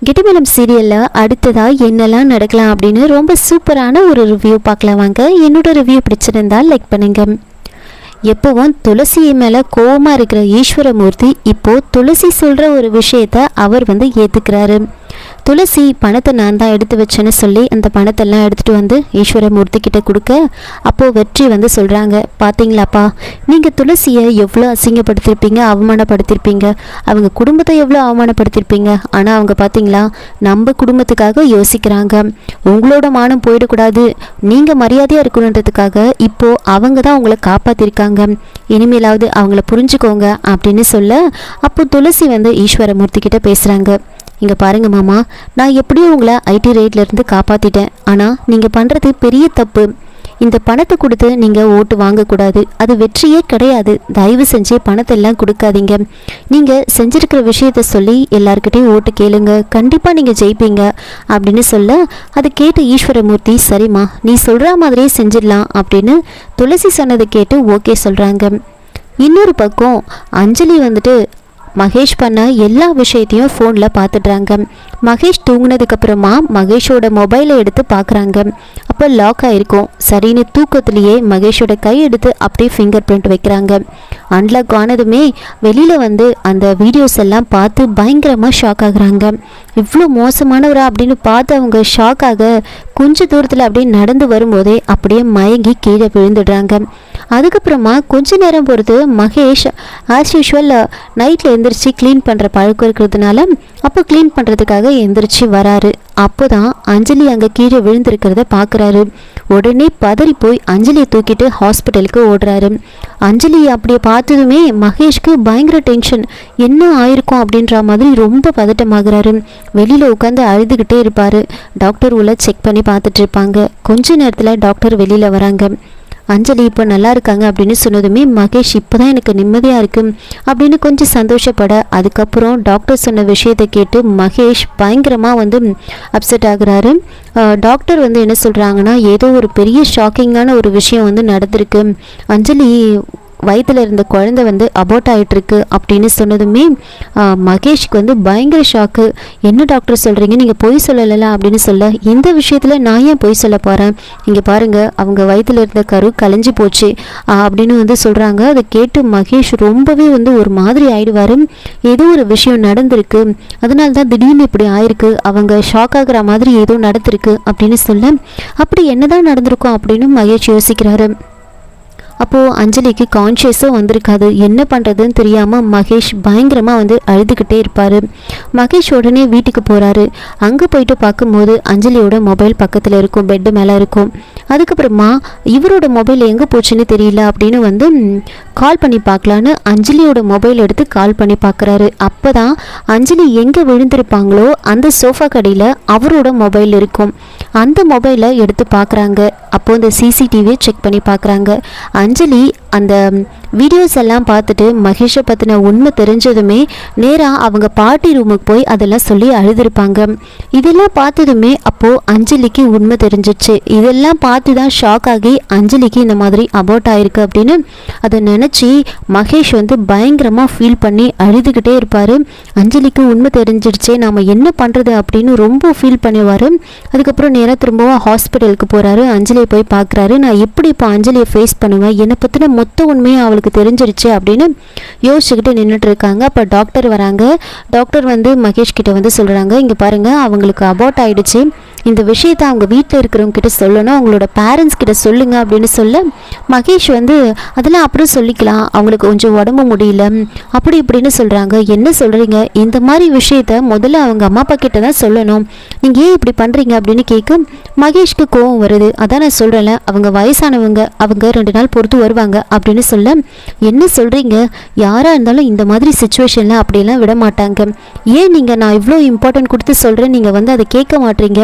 கெட்டிமேளம் சீரியலில் அடுத்ததாக என்னெல்லாம் நடக்கலாம் அப்படின்னு ரொம்ப சூப்பரான ஒரு ரிவ்யூ பார்க்கலாம் வாங்க. என்னோட ரிவ்யூ பிடிச்சிருந்தால் லைக் பண்ணுங்க. எப்போவும் துளசி மேலே கோபமாக இருக்கிற ஈஸ்வரமூர்த்தி இப்போது துளசி சொல்கிற ஒரு விஷயத்த அவர் ஏற்றுக்கிறாரு. துளசி பணத்தை நான் தான் எடுத்து வச்சேன்னு சொல்லி அந்த பணத்தெல்லாம் எடுத்துகிட்டு ஈஸ்வரமூர்த்தி கிட்ட கொடுக்க அப்போது வெற்றி சொல்கிறாங்க, பார்த்தீங்களாப்பா நீங்கள் துளசியை எவ்வளோ அசிங்கப்படுத்திருப்பீங்க, அவமானப்படுத்திருப்பீங்க, அவங்க குடும்பத்தை எவ்வளோ அவமானப்படுத்திருப்பீங்க. ஆனால் அவங்க பார்த்தீங்களா நம்ம குடும்பத்துக்காக யோசிக்கிறாங்க, உங்களோட மானம் போயிடக்கூடாது, நீங்கள் மரியாதையாக இருக்கணுன்றதுக்காக இப்போது அவங்க தான் உங்களை காப்பாற்றிருக்காங்க, இனிமேலாவது அவங்கள புரிஞ்சுக்கோங்க அப்படின்னு சொல்ல அப்போது துளசி ஈஸ்வரமூர்த்தி கிட்ட பேசுகிறாங்க. இங்கே பாருங்க மாமா, நான் எப்படியும் உங்களை ஐடி ரேட்லேருந்து காப்பாற்றிட்டேன், ஆனால் நீங்கள் பண்ணுறது பெரிய தப்பு. இந்த பணத்தை கொடுத்து நீங்கள் ஓட்டு வாங்கக்கூடாது, அது வெற்றியே கிடையாது. தயவு செஞ்சு பணத்தை எல்லாம் கொடுக்காதீங்க. நீங்கள் செஞ்சுருக்கிற விஷயத்த சொல்லி எல்லாருக்கிட்டையும் ஓட்டு கேளுங்க, கண்டிப்பாக நீங்கள் ஜெயிப்பீங்க அப்படின்னு சொல்ல அதை கேட்டு ஈஸ்வரமூர்த்தி சரிம்மா நீ சொல்கிற மாதிரியே செஞ்சிடலாம் அப்படின்னு துளசி சொன்னதை கேட்டு ஓகே சொல்கிறாங்க. இன்னொரு பக்கம் அஞ்சலி மகேஷ் பண்ண எல்லா விஷயத்தையும் ஃபோனில் பார்த்துட்றாங்க. மகேஷ் தூங்கினதுக்கப்புறமா மகேஷோட மொபைலை எடுத்து பார்க்குறாங்க. அப்போ லாக் ஆகிருக்கும். சரின்னு தூக்கத்துலேயே மகேஷோட கை எடுத்து அப்படியே ஃபிங்கர் பிரிண்ட் வைக்கிறாங்க. அன்லாக் ஆனதுமே வெளியில் அந்த வீடியோஸ் எல்லாம் பார்த்து பயங்கரமாக ஷாக் ஆகுறாங்க. இவ்வளோ மோசமானவரா அப்படின்னு பார்த்து அவங்க ஷாக் ஆக கொஞ்சம் தூரத்தில் அப்படியே நடந்து வரும்போதே அப்படியே மயங்கி கீழே விழுந்துடுறாங்க. அதுக்கப்புறமா கொஞ்ச நேரம் பொறுத்து மகேஷ் ஆஸ் யூஷுவல் நைட்டில் எழுந்திரிச்சு க்ளீன் பண்ணுற பழக்கம் இருக்கிறதுனால அப்போ க்ளீன் பண்ணுறதுக்காக எழுந்திரிச்சு வராரு. அப்போ தான் அஞ்சலி அங்கே கீழே விழுந்திருக்கிறத பார்க்குறாரு. உடனே பதறி போய் அஞ்சலியை தூக்கிட்டு ஹாஸ்பிட்டலுக்கு ஓடுறாரு. அஞ்சலி அப்படியே பார்த்ததுமே மகேஷ்க்கு பயங்கர டென்ஷன், என்ன ஆயிருக்கும் அப்படின்ற மாதிரி ரொம்ப பதட்டமாகறாரு. வெளியில் உட்காந்து அழுதுகிட்டே இருப்பார். டாக்டர் உள்ள செக் பண்ணி பார்த்துட்டு இருப்பாங்க. கொஞ்ச நேரத்தில் டாக்டர் வெளியில் வராங்க. அஞ்சலி இப்போ நல்லா இருக்காங்க அப்படின்னு சொன்னதுமே மகேஷ் இப்போ தான் எனக்கு நிம்மதியாக இருக்குது அப்படின்னு கொஞ்சம் சந்தோஷப்பட அதுக்கப்புறம் டாக்டர் சொன்ன விஷயத்தை கேட்டு மகேஷ் பயங்கரமாக அப்செட் ஆகுறாரு. டாக்டர் என்ன சொல்கிறாங்கன்னா ஏதோ ஒரு பெரிய ஷாக்கிங்கான ஒரு விஷயம் நடந்திருக்கு, அஞ்சலி வயிற்றில் இருந்த குழந்தை அபோர்ட் ஆகிட்டுருக்கு அப்படின்னு சொன்னதுமே மகேஷ்க்கு பயங்கர ஷாக்கு. என்ன டாக்டர் சொல்கிறீங்க, நீங்கள் பொய் சொல்லலை அப்படின்னு சொல்ல இந்த விஷயத்தில் நான் ஏன் பொய் சொல்ல போகிறேன், இங்கே பாருங்கள் அவங்க வயிற்றில் இருந்த கரு கலைஞ்சி போச்சு அப்படின்னு சொல்கிறாங்க. அதை கேட்டு மகேஷ் ரொம்பவே ஒரு மாதிரி ஆயிடுவார். ஏதோ ஒரு விஷயம் நடந்திருக்கு, அதனால தான் திடீர்னு இப்படி ஆயிருக்கு, அவங்க ஷாக் ஆகிற மாதிரி ஏதோ நடந்திருக்கு அப்படின்னு சொல்ல அப்படி என்னதான் நடந்திருக்கும் அப்படின்னு மகேஷ் யோசிக்கிறாரு. அப்போது அஞ்சலிக்கு கான்ஷியஸும் வந்திருக்காது. என்ன பண்ணுறதுன்னு தெரியாமல் மகேஷ் பயங்கரமாக அழுதுகிட்டே இருப்பார். மகேஷ் உடனே வீட்டுக்கு போகிறாரு. அங்கே போயிட்டு பார்க்கும்போது அஞ்சலியோட மொபைல் பக்கத்தில் இருக்கும், பெட்டு மேலே இருக்கும். அதுக்கப்புறமா இவரோட மொபைல் எங்கே போச்சுன்னு தெரியல அப்படின்னு கால் பண்ணி பார்க்கலான்னு அஞ்சலியோட மொபைல் எடுத்து கால் பண்ணி பார்க்குறாரு. அப்போ தான் அஞ்சலி எங்கே விழுந்திருப்பாங்களோ அந்த சோஃபா கடையில் அவரோட மொபைல் இருக்கும். அந்த மொபைலை எடுத்து பார்க்குறாங்க. அப்போது இந்த சிசிடிவியை செக் பண்ணி பார்க்குறாங்க. அஞ்சலி அந்த வீடியோஸ் எல்லாம் பார்த்துட்டு மகேஷை பற்றின உண்மை தெரிஞ்சதுமே நேராக அவங்க பாட்டி ரூமுக்கு போய் அதெல்லாம் சொல்லி அழுதுருப்பாங்க. இதெல்லாம் பார்த்ததுமே அப்போது அஞ்சலிக்கு உண்மை தெரிஞ்சிச்சு. இதெல்லாம் பார்த்து தான் ஷாக் ஆகி அஞ்சலிக்கு இந்த மாதிரி அபோர்ட் ஆயிருக்கு அப்படின்னு அதை நினச்சி மகேஷ் பயங்கரமாக ஃபீல் பண்ணி அழுதுகிட்டே இருப்பார். அஞ்சலிக்கு உண்மை தெரிஞ்சிடுச்சே, நாம் என்ன பண்ணுறது அப்படின்னு ரொம்ப ஃபீல் பண்ணுவார். அதுக்கப்புறம் நேராக திரும்பவும் ஹாஸ்பிட்டலுக்கு போகிறாரு. அஞ்சலியை போய் பார்க்குறாரு. நான் எப்படி இப்போ அஞ்சலியை ஃபேஸ் பண்ணுவேன், என்னை பற்றின மொத்த உண்மையும் அவளுக்கு தெரிஞ்சிருச்சு அப்படின்னு யோசிச்சுக்கிட்டு நின்றுட்டு இருக்காங்க. அப்போ டாக்டர் வராங்க. டாக்டர் மகேஷ் கிட்ட சொல்கிறாங்க, இங்கே பாருங்கள் அவங்களுக்கு அபார்ட் ஆகிடுச்சு, இந்த விஷயத்தை அவங்க வீட்டில் இருக்கிறவங்க கிட்ட சொல்லணும், அவங்களோட பேரண்ட்ஸ் கிட்ட சொல்லுங்க அப்படின்னு சொல்ல மகேஷ் அதெல்லாம் அப்புறம் சொல்லிக்கலாம், அவங்களுக்கு கொஞ்சம் உடம்பு முடியல அப்படி இப்படின்னு சொல்கிறாங்க. என்ன சொல்கிறீங்க, இந்த மாதிரி விஷயத்த முதல்ல அவங்க அம்மா அப்பா கிட்ட தான் சொல்லணும், நீங்கள் ஏன் இப்படி பண்ணுறீங்க அப்படின்னு கேட்க மகேஷ்க்கு கோவம் வருது. அதான் நான் சொல்கிறேன்ல, அவங்க வயசானவங்க, அவங்க 2 நாள் பொறுத்து வருவாங்க அப்படின்னு சொல்ல என்ன சொல்கிறீங்க, யாராக இருந்தாலும் இந்த மாதிரி சுச்சுவேஷனில் அப்படியெல்லாம் விட மாட்டாங்க, ஏன் நீங்கள் நான் இவ்வளோ இம்பார்ட்டன்ட் கொடுத்து சொல்கிறேன் நீங்கள் அதை கேட்க மாட்டீங்க,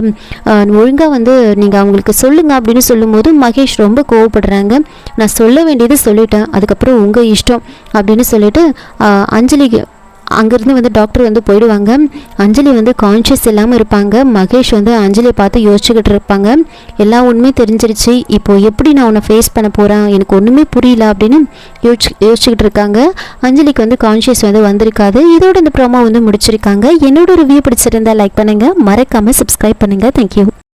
ஒழுங்காக நீங்கள் அவங்களுக்கு சொல்லுங்கள் அப்படின்னு சொல்லும்போது மகேஷ் ரொம்ப கோவப்படுறாங்க. நான் சொல்ல வேண்டியது சொல்லிட்டேன், அதுக்கப்புறம் உங்கள் இஷ்டம் அப்படின்னு சொல்லிட்டு அங்கேருந்து வந்து டாக்டர் வந்து போயிடுவாங்க. அஞ்சலி வந்து கான்ஷியஸ் இல்லாமல் இருப்பாங்க. மகேஷ் வந்து அஞ்சலியை பார்த்து யோசிச்சுக்கிட்டு இருப்பாங்க. எல்லா உண்மையும் தெரிஞ்சிருச்சு, இப்போது எப்படி நான் உன்னை ஃபேஸ் பண்ண போகிறேன், எனக்கு ஒன்றுமே புரியல அப்படின்னு யோசிச்சுக்கிட்டு இருக்காங்க. அஞ்சலிக்கு வந்து கான்ஷியஸ் வந்து வந்திருக்காது. இதோட இந்த ப்ரோமோ வந்து முடிச்சிருக்காங்க. என்னோட ரிவ்யூ பிடிச்சிருந்தா லைக் பண்ணுங்கள், மறக்காமல் சப்ஸ்கிரைப் பண்ணுங்கள். தேங்க்யூ.